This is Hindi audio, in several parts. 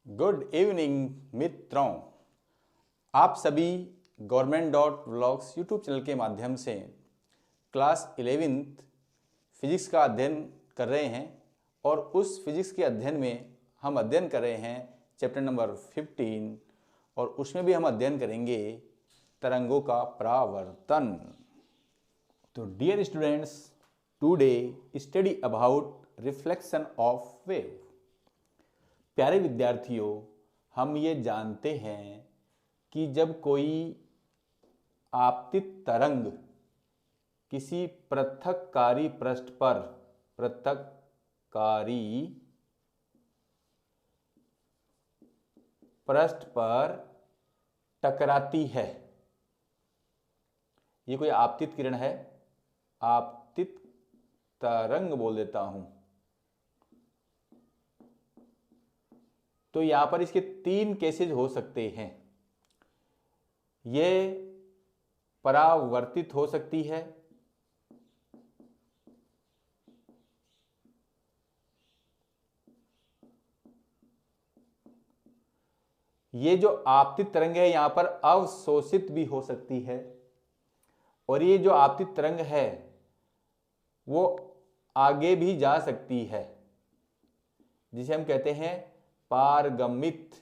गुड इवनिंग मित्रों। आप सभी government.vlogs यूट्यूब चैनल के माध्यम से क्लास 11th फिजिक्स का अध्ययन कर रहे हैं और उस फिजिक्स के अध्ययन में हम अध्ययन कर रहे हैं चैप्टर नंबर 15 और उसमें भी हम अध्ययन करेंगे तरंगों का परावर्तन। तो dear students, today study about reflection of wave. प्यारे विद्यार्थियों, हम ये जानते हैं कि जब कोई आपतित तरंग किसी पृथक्कारी पृष्ठ पर टकराती है, ये कोई आपतित किरण है, आपतित तरंग बोल देता हूं, तो यहां पर इसके 3 केसेस हो सकते हैं। यह परावर्तित हो सकती है, ये जो आपतित तरंग है यहां पर अवशोषित भी हो सकती है, और ये जो आपतित तरंग है वो आगे भी जा सकती है, जिसे हम कहते हैं पारगमित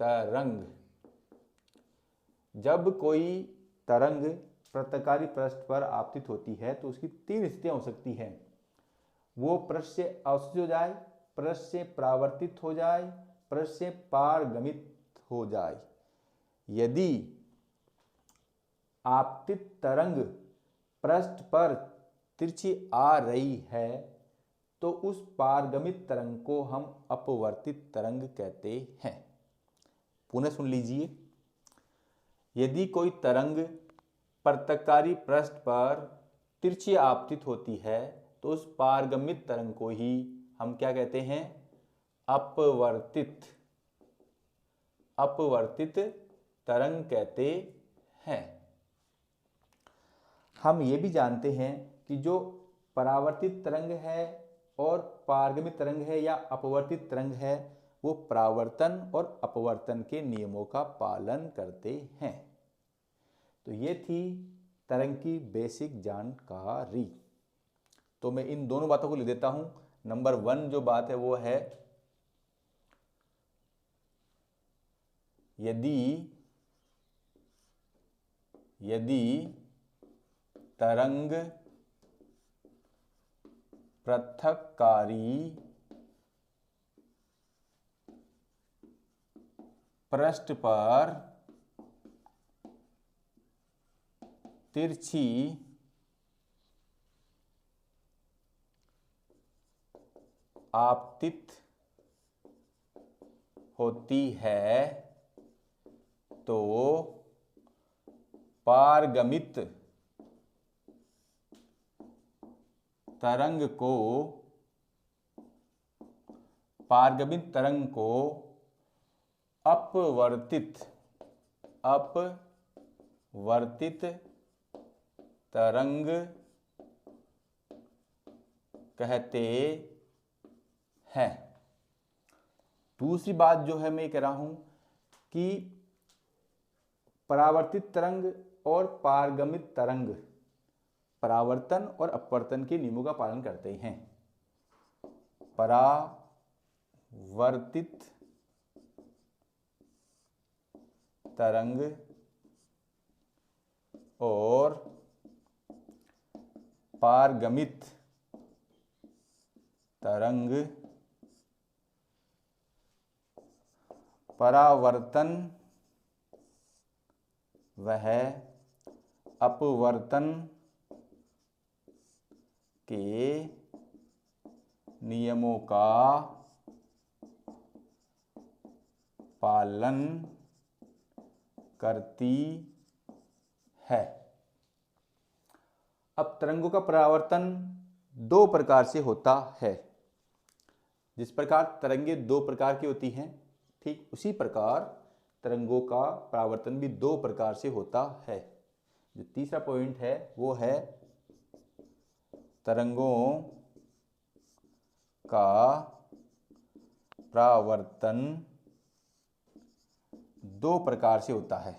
तरंग। जब कोई तरंग पृथक्कारी पृष्ठ पर आपतित होती है तो उसकी 3 स्थितियां हो सकती हैं। वो पृष्ठ से अवशोषित हो जाए, पृष्ठ से परावर्तित हो जाए, पृष्ठ से पारगमित हो जाए। यदि आपतित तरंग पृष्ठ पर तिरछी आ रही है तो उस पारगमित तरंग को हम अपवर्तित तरंग कहते हैं। पुनः सुन लीजिए, यदि कोई तरंग पृथक्कारी पृष्ठ पर तिरछी आपतित होती है तो उस पारगमित तरंग को ही हम क्या कहते हैं? अपवर्तित तरंग कहते हैं। हम ये भी जानते हैं कि जो परावर्तित तरंग है और पारगमित तरंग है या अपवर्तित तरंग है वो परावर्तन और अपवर्तन के नियमों का पालन करते हैं। तो ये थी तरंग की बेसिक जानकारी। तो मैं इन दोनों बातों को लिख देता हूं। नंबर 1 जो बात है वो है, यदि तरंग पृथक्कारी पृष्ठ पर तिरछी आपतित होती है तो पारगमित तरंग को अपवर्तित तरंग कहते हैं। दूसरी बात जो है मैं कह रहा हूं कि परावर्तित तरंग और पारगमित तरंग परावर्तन और अपवर्तन के नियमों का पालन करते हैं। परावर्तित तरंग और पारगमित तरंग परावर्तन वह अपवर्तन के नियमों का पालन करती है। अब तरंगों का परावर्तन 2 प्रकार से होता है। जिस प्रकार तरंगें 2 प्रकार की होती हैं, ठीक उसी प्रकार तरंगों का परावर्तन भी 2 प्रकार से होता है। जो तीसरा पॉइंट है वो है तरंगों का परावर्तन दो प्रकार से होता है।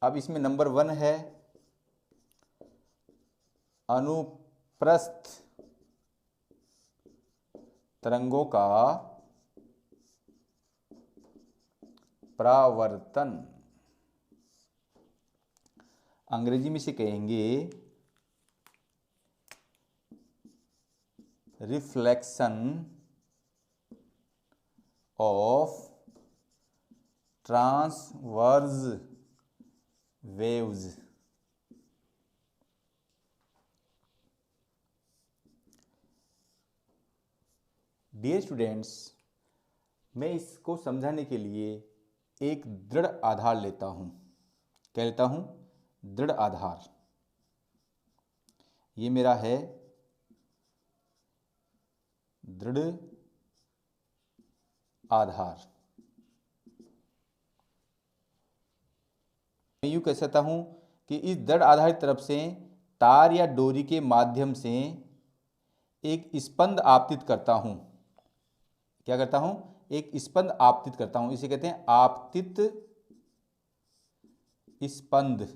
अब इसमें नंबर 1 है अनुप्रस्थ तरंगों का परावर्तन, अंग्रेजी में से कहेंगे reflection of transverse waves. Dear students, मैं इसको समझाने के लिए एक दृढ़ आधार लेता हूँ। क्या लेता हूँ? दृढ़ आधार। ये मेरा है दृढ़ आधार। मैं यूँ कह सकता हूँ कि इस दृढ़ आधार की तरफ से तार या डोरी के माध्यम से एक स्पंद आपतित करता हूँ। क्या करता हूँ? एक स्पंद आपतित करता हूँ। इसे कहते हैं आपतित स्पंद।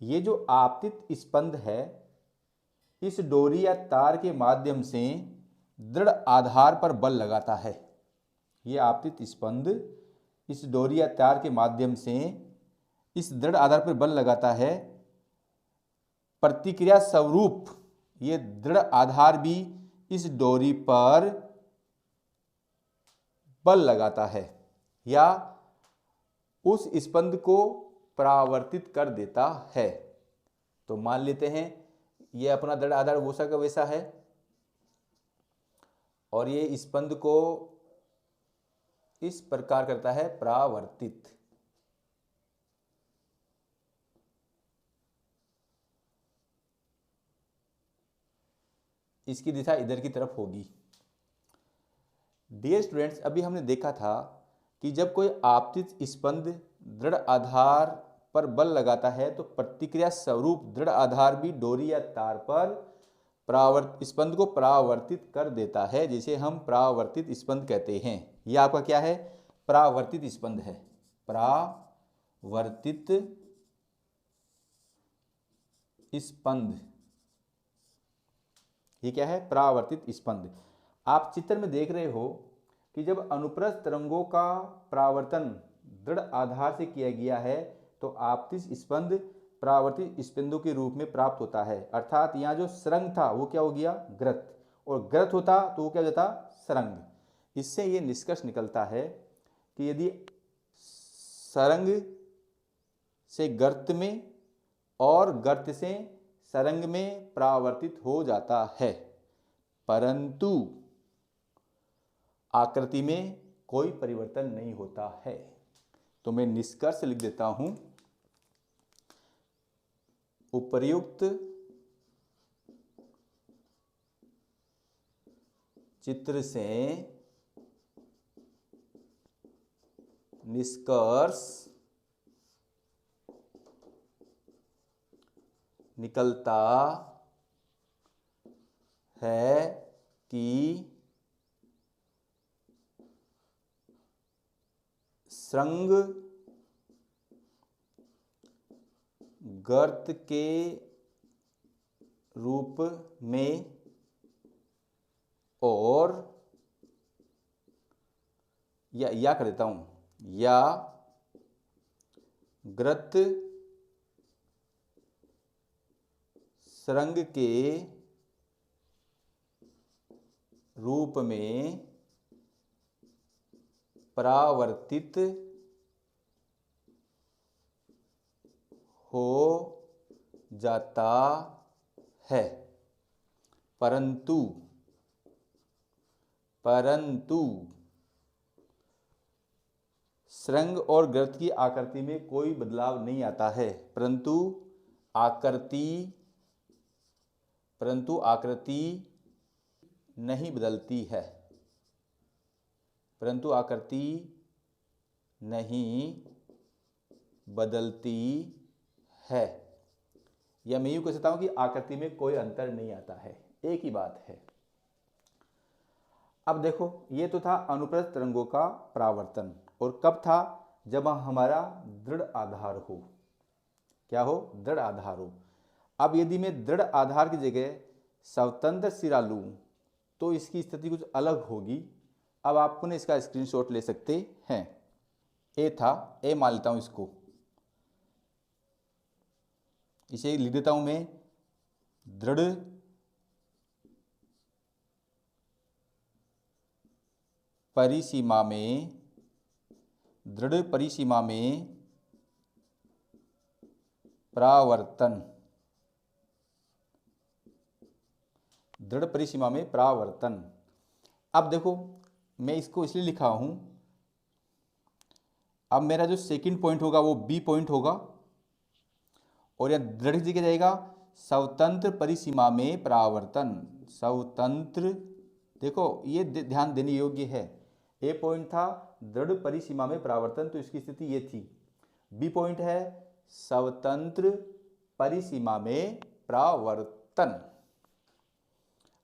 ये जो आपतित स्पंद है, इस डोरी या तार के माध्यम से दृढ़ आधार पर बल लगाता है। ये आपतित स्पंद इस डोरी या तार के माध्यम से इस दृढ़ आधार पर बल लगाता है। प्रतिक्रिया स्वरूप ये दृढ़ आधार भी इस डोरी पर बल लगाता है या उस स्पंद को परावर्तित कर देता है। तो मान लेते हैं ये अपना दृढ़ आधार वैसा का वैसा है और ये स्पंद को इस प्रकार करता है परावर्तित। इसकी दिशा इधर की तरफ होगी। डियर स्टूडेंट्स, अभी हमने देखा था कि जब कोई आपतित स्पंद दृढ़ आधार पर बल लगाता है तो प्रतिक्रिया स्वरूप दृढ़ आधार भी डोरी या तार पर स्पंद को परावर्तित कर देता है, जिसे हम परावर्तित स्पंद कहते हैं। यह आपका क्या है? परावर्तित स्पंद है। परावर्तित स्पंद, ये क्या है? परावर्तित स्पंद। आप चित्र में देख रहे हो कि जब अनुप्रस्थ तरंगों का परावर्तन दृढ़ आधार से किया गया है तो आपतित स्पंद परावर्तित स्पंदों के रूप में प्राप्त होता है। अर्थात यहाँ जो सरंग था वो क्या हो गया? ग्रथ। और ग्रथ होता तो वो क्या हो जाता? सरंग। इससे ये निष्कर्ष निकलता है कि यदि सरंग से गर्त में और गर्त से सरंग में परावर्तित हो जाता है, परंतु आकृति में कोई परिवर्तन नहीं होता है। तो मैं निष्कर्ष लिख देता हूं, उपर्युक्त चित्र से निष्कर्ष निकलता है कि सरंग गर्त के रूप में और या कर देता हूं, या गर्त सरंग के रूप में परावर्तित हो जाता है, परंतु सरंग और गर्त की आकृति में कोई बदलाव नहीं आता है। परंतु आकृति नहीं बदलती है। परंतु आकृति नहीं बदलती है, या मैं यूँ कह सकता हूँ कि आकृति में कोई अंतर नहीं आता है, एक ही बात है। अब देखो, ये तो था अनुप्रस्थ तरंगों का परावर्तन, और कब था? जब हमारा दृढ़ आधार हो। क्या हो? दृढ़ आधार हो। अब यदि मैं दृढ़ आधार की जगह स्वतंत्र सिरा लूँ तो इसकी स्थिति कुछ अलग होगी। अब आप पुनः इसका स्क्रीनशॉट ले सकते हैं। ए था, ए मान लेता हूँ इसको, इसे लिख देता हूँ मैं, दृढ़ परिसीमा में, दृढ़ परिसीमा में परावर्तन, दृढ़ परिसीमा में परावर्तन। अब देखो, मैं इसको इसलिए लिखा हूं, अब मेरा जो सेकंड पॉइंट होगा वो बी पॉइंट होगा, और यह दृढ़ जगह जाएगा स्वतंत्र परिसीमा में परावर्तन। स्वतंत्र, देखो ये ध्यान देने योग्य है। ए पॉइंट था दृढ़ परिसीमा में परावर्तन, तो इसकी स्थिति ये थी। बी पॉइंट है स्वतंत्र परिसीमा में परावर्तन।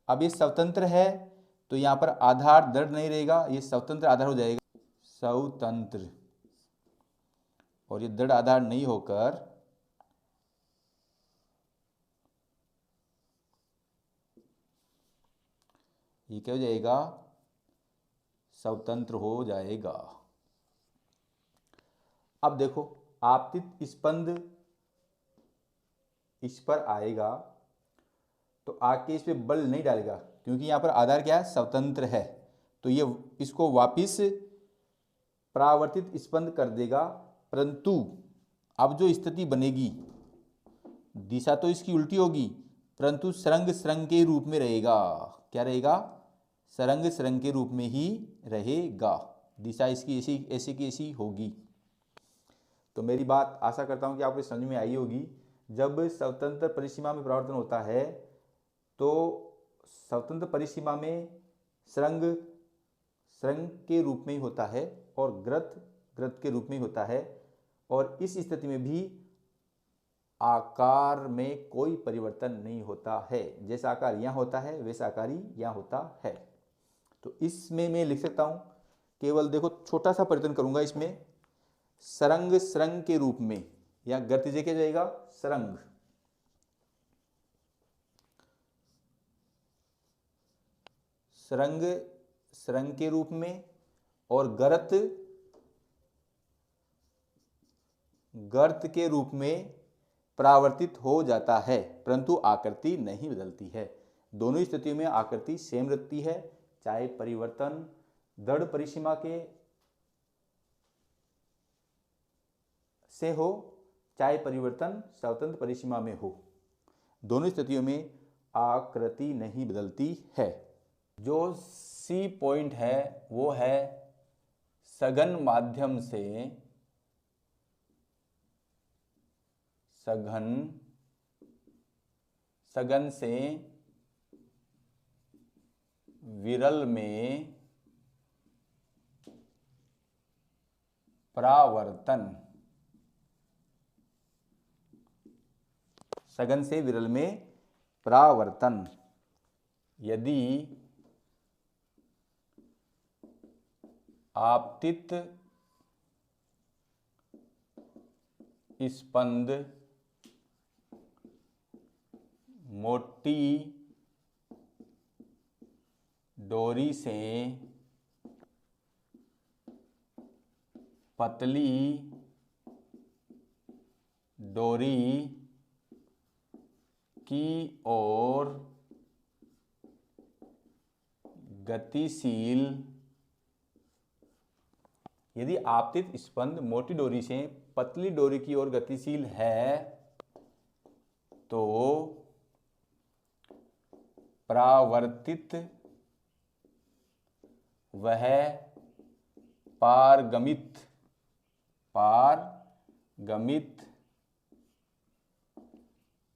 अब ये स्वतंत्र है तो यहां पर आधार दृढ़ नहीं रहेगा, ये स्वतंत्र आधार हो जाएगा, स्वतंत्र, और ये दृढ़ आधार नहीं होकर ये क्या हो जाएगा? स्वतंत्र हो जाएगा। अब देखो, आपतित स्पंद इस पर आएगा तो आके इस पे बल नहीं डालेगा, क्योंकि यहां पर आधार क्या है? स्वतंत्र है, तो ये इसको वापिस परावर्तित स्पंद कर देगा। परंतु अब जो स्थिति बनेगी, दिशा तो इसकी उल्टी होगी, परंतु सरंग सरंग के रूप में रहेगा। क्या रहेगा? सरंग सरंग के रूप में ही रहेगा, दिशा इसकी ऐसी ऐसी की ऐसी होगी। तो मेरी बात आशा करता हूं कि आपको समझ में आई होगी। जब स्वतंत्र परिसीमा में परावर्तन होता है तो स्वतंत्र परिसीमा में सरंग सरंग के रूप में ही होता है, और ग्रथ ग्रथ के रूप में ही होता है, और इस स्थिति में भी आकार में कोई परिवर्तन नहीं होता है। जैसा आकार यहाँ होता है वैसा आकार ही यहाँ होता है। तो इसमें मैं लिख सकता हूँ, केवल देखो छोटा सा परिवर्तन करूंगा इसमें, सरंग सरंग के रूप में, या गतिज क्या जाएगा? सरंग, सरंग सरंग के रूप में, और गर्त गर्त के रूप में परावर्तित हो जाता है, परंतु आकृति नहीं बदलती है। दोनों स्थितियों में आकृति सेम रहती है, चाहे परिवर्तन दृढ़ परिसीमा के से हो, चाहे परिवर्तन स्वतंत्र परिसीमा में हो, दोनों स्थितियों में आकृति नहीं बदलती है। जो सी पॉइंट है वो है सघन माध्यम से, सघन से विरल में परावर्तन, सघन से विरल में परावर्तन। यदि आपतित स्पंद मोटी डोरी से पतली डोरी की ओर गतिशील, यदि आपतित स्पंद मोटी डोरी से पतली डोरी की ओर गतिशील है तो परावर्तित वह पारगमित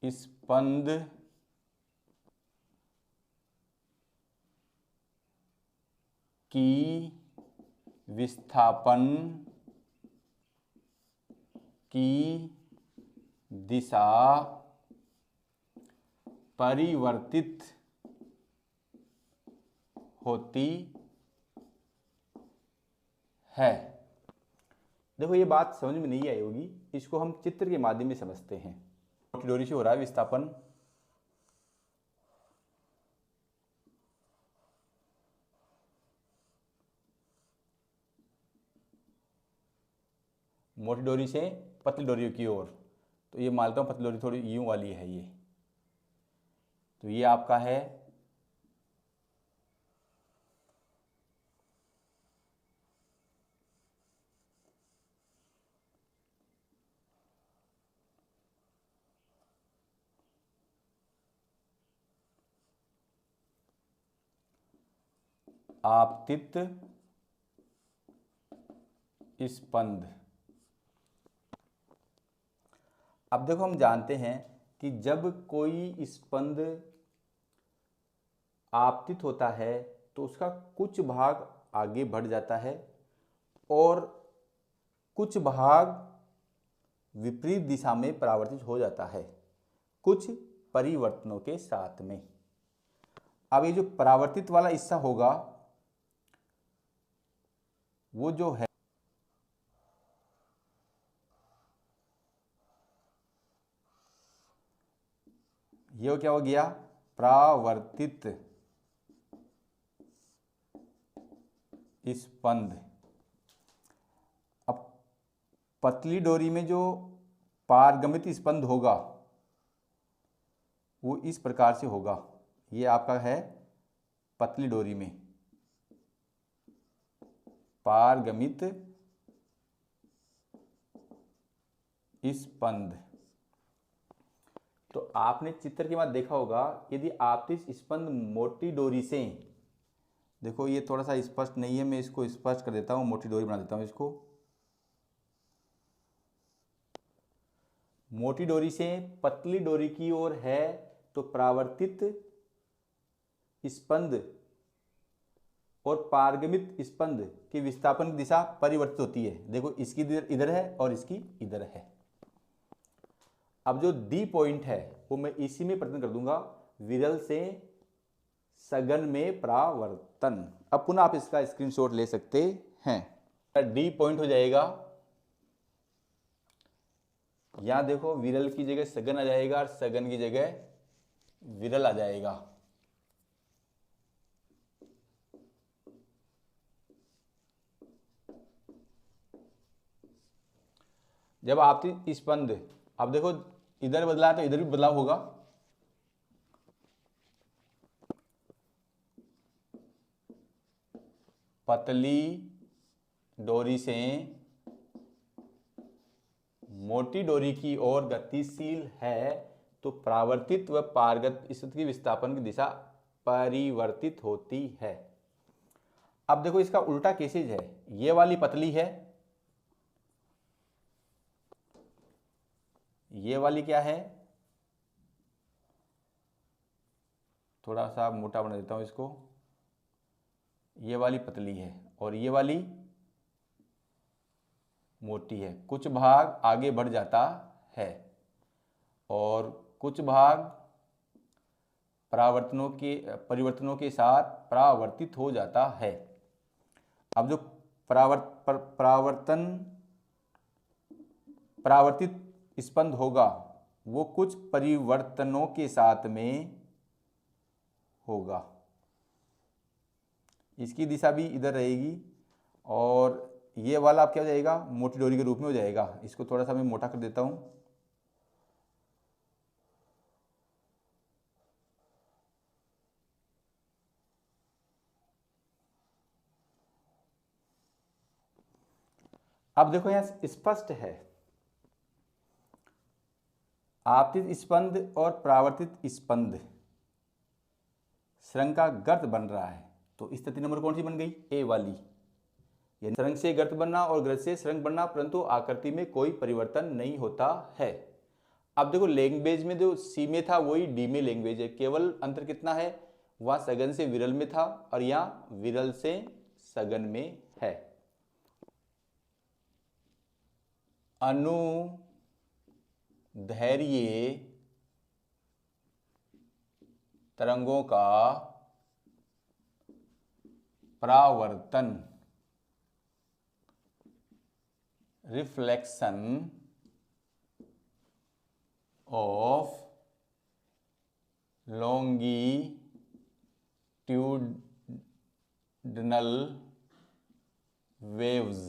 स्पंद की विस्थापन की दिशा परिवर्तित होती है। देखो ये बात समझ में नहीं आई होगी, इसको हम चित्र के माध्यम से समझते हैं। मोटी डोरी से हो रहा है विस्थापन, मोटी डोरी से पतली डोरी की ओर। तो ये मानता हूँ पतली डोरी थोड़ी यूं वाली है ये, तो ये आपका है आपतित स्पंद। अब देखो हम जानते हैं कि जब कोई स्पंद आपतित होता है तो उसका कुछ भाग आगे बढ़ जाता है और कुछ भाग विपरीत दिशा में परावर्तित हो जाता है कुछ परिवर्तनों के साथ में। अब ये जो परावर्तित वाला हिस्सा होगा वो जो है ये क्या हो गया, परावर्तित स्पंद। अब पतली डोरी में जो पारगमित स्पंद होगा वो इस प्रकार से होगा, ये आपका है पतली डोरी में पारगमित स्पंद। तो आपने चित्र के बाद देखा होगा यदि आपतित स्पंद मोटी डोरी से, देखो ये थोड़ा सा स्पष्ट नहीं है, मैं इसको स्पष्ट कर देता हूँ, मोटी डोरी बना देता हूँ इसको। मोटी डोरी से पतली डोरी की ओर है तो परावर्तित स्पंद और पारगमित स्पंद की विस्थापन की दिशा परिवर्तित होती है। देखो इसकी इधर है और इसकी इधर है। अब जो डी पॉइंट है वो मैं इसी में प्रदान कर दूंगा, विरल से सघन में परावर्तन। अब पुनः आप इसका स्क्रीनशॉट ले सकते हैं। डी पॉइंट हो जाएगा, यहां देखो विरल की जगह सघन आ जाएगा और सघन की जगह विरल आ जाएगा। जब आपतित स्पंद, अब देखो इधर बदला तो इधर भी बदलाव होगा। पतली डोरी से मोटी डोरी की ओर गतिशील है तो परावर्तित व पारगत स्थिति की विस्थापन की दिशा परिवर्तित होती है। अब देखो इसका उल्टा केसेज है, ये वाली पतली है, ये वाली क्या है, थोड़ा सा मोटा बना देता हूं इसको, ये वाली पतली है और ये वाली मोटी है। कुछ भाग आगे बढ़ जाता है और कुछ भाग परिवर्तनों के साथ परावर्तित हो जाता है। अब जो परावर्तित स्पंद होगा वो कुछ परिवर्तनों के साथ में होगा, इसकी दिशा भी इधर रहेगी और ये वाला अब क्या हो जाएगा, मोटी डोरी के रूप में हो जाएगा। इसको थोड़ा सा मैं मोटा कर देता हूं। अब देखो यहां स्पष्ट है, आपतित स्पंद और परावर्तित स्पंद सुरंग का गर्त बन रहा है। तो स्थिति नंबर कौन सी बन गई, ए वाली, यानी सुरंग से गर्त बनना और गर्त से सुरंग बनना, परंतु आकृति में कोई परिवर्तन नहीं होता है। अब देखो लैंग्वेज में जो सी में था वही डी में लैंग्वेज है, केवल अंतर कितना है, वहां सघन से विरल में था और यहां विरल से सघन में है। अनु धैर्य तरंगों का परावर्तन, रिफ्लेक्शन ऑफ longitudinal waves।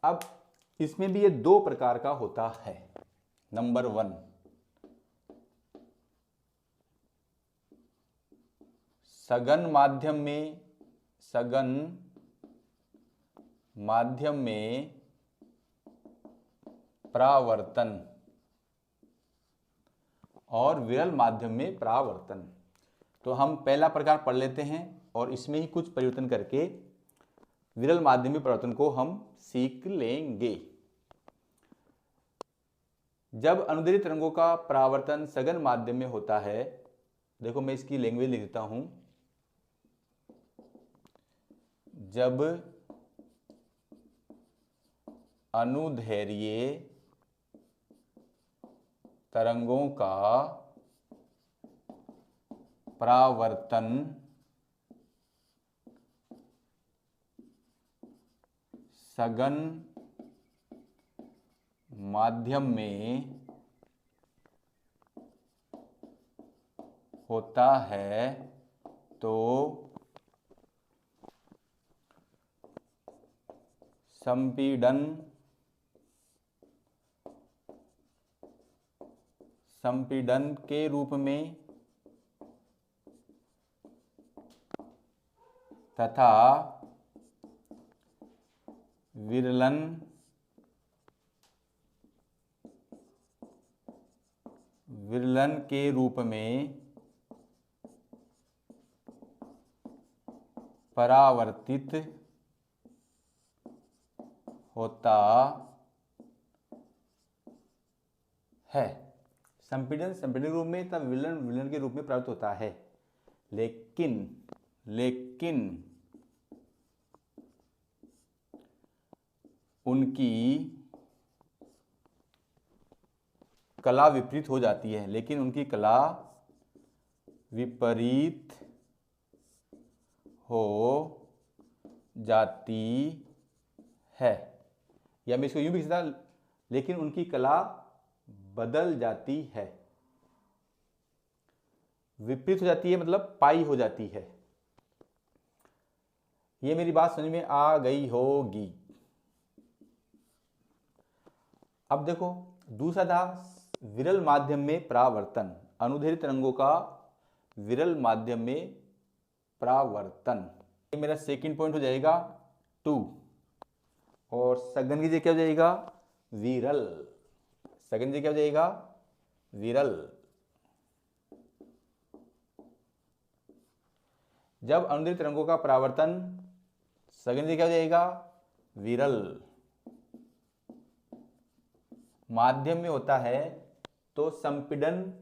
अब इसमें भी ये दो प्रकार का होता है। नंबर 1, सघन माध्यम में परावर्तन और विरल माध्यम में परावर्तन। तो हम पहला प्रकार पढ़ लेते हैं और इसमें ही कुछ परिवर्तन करके विरल माध्यम में परावर्तन को हम सीख लेंगे। जब अनुदैर्ध्य तरंगों का परावर्तन सघन माध्यम में होता है, देखो मैं इसकी लैंग्वेज लिख देता हूं। जब अनुदैर्ध्य तरंगों का परावर्तन सघन माध्यम में होता है तो संपीड़न के रूप में तथा विरलन के रूप में परावर्तित होता है। संपीड़न के रूप में तथा विलयन के रूप में प्राप्त होता है, लेकिन उनकी कला विपरीत हो जाती है। लेकिन उनकी कला विपरीत हो जाती है, या मैं इसको यूं भी लिख सकता, लेकिन उनकी कला बदल जाती है। विपरीत हो जाती है मतलब पाई हो जाती है। ये मेरी बात समझ में आ गई होगी। अब देखो दूसरा था विरल माध्यम में परावर्तन, अनुदैर्ध्य तरंगों का विरल माध्यम में परावर्तन। ये मेरा सेकंड पॉइंट हो जाएगा 2, और सघन की जगह क्या हो जाएगा? विरल। सघन की जगह क्या हो जाएगा? विरल। जब अनुदैर्ध्य तरंगों का परावर्तन सघन की जगह क्या हो जाएगा? विरल माध्यम में होता है तो संपीड़न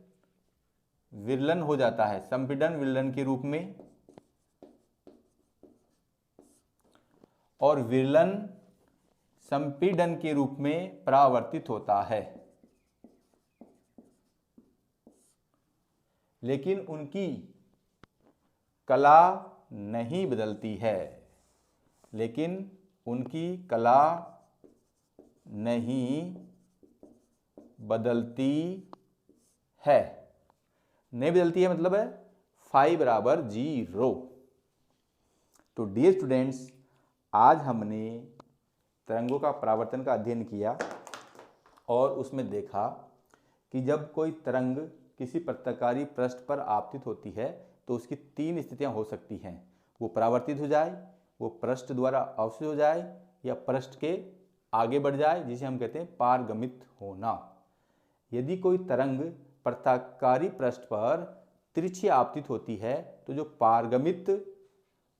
विरलन हो जाता है, संपीड़न विरलन के रूप में, और विरलन संपीड़न के रूप में परावर्तित होता है। लेकिन उनकी कला नहीं बदलती है, लेकिन उनकी कला नहीं बदलती है। नहीं बदलती है मतलब है फाई बराबर 0। तो डियर स्टूडेंट्स, आज हमने तरंगों का परावर्तन का अध्ययन किया और उसमें देखा कि जब कोई तरंग किसी प्रत्याकारी पृष्ठ पर आपतित होती है तो उसकी 3 स्थितियां हो सकती हैं। वो परावर्तित हो जाए, वो पृष्ठ द्वारा अवशोषित हो जाए, या पृष्ठ के आगे बढ़ जाए, जिसे हम कहते हैं पारगमित होना। यदि कोई तरंग प्रत्याकारी पृष्ठ पर तिरछी आपतित होती है तो जो पारगमित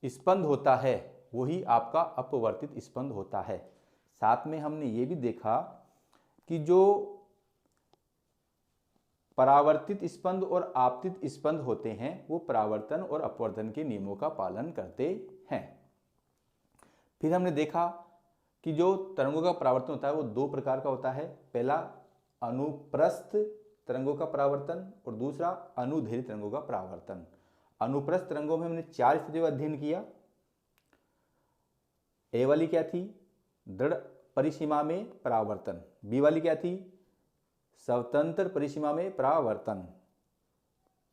स्पंद होता है वही आपका अपवर्तित स्पंद होता है। साथ में हमने ये भी देखा कि जो परावर्तित स्पंद और आपतित स्पंद होते हैं वो परावर्तन और अपवर्तन के नियमों का पालन करते हैं। फिर हमने देखा कि जो तरंगों का परावर्तन होता है वो दो प्रकार का होता है। पहला अनुप्रस्थ तरंगों का परावर्तन और दूसरा अनुदैर्ध्य तरंगों का परावर्तन। अनुप्रस्थ तरंगों में हमने 4 स्थितियों का अध्ययन किया। ए वाली क्या थी? दृढ़ परिसीमा में परावर्तन। बी वाली क्या थी? स्वतंत्र परिसीमा में परावर्तन।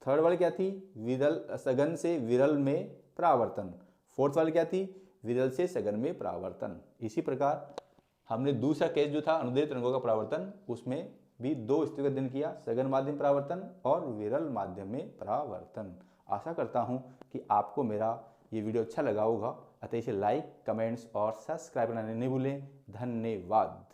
थर्ड वाली क्या थी? विरल सघन से विरल में परावर्तन। फोर्थ वाली क्या थी? विरल से सघन में परावर्तन। इसी प्रकार हमने दूसरा केस जो था अनुदैर्ध्य तरंगों का परावर्तन, उसमें भी 2 स्थितियों का अध्ययन किया, सघन माध्यम परावर्तन और विरल माध्यम में परावर्तन। आशा करता हूं कि आपको मेरा ये वीडियो अच्छा लगा होगा, अतः इसे लाइक, कमेंट्स और सब्सक्राइब करना नहीं भूलें। धन्यवाद।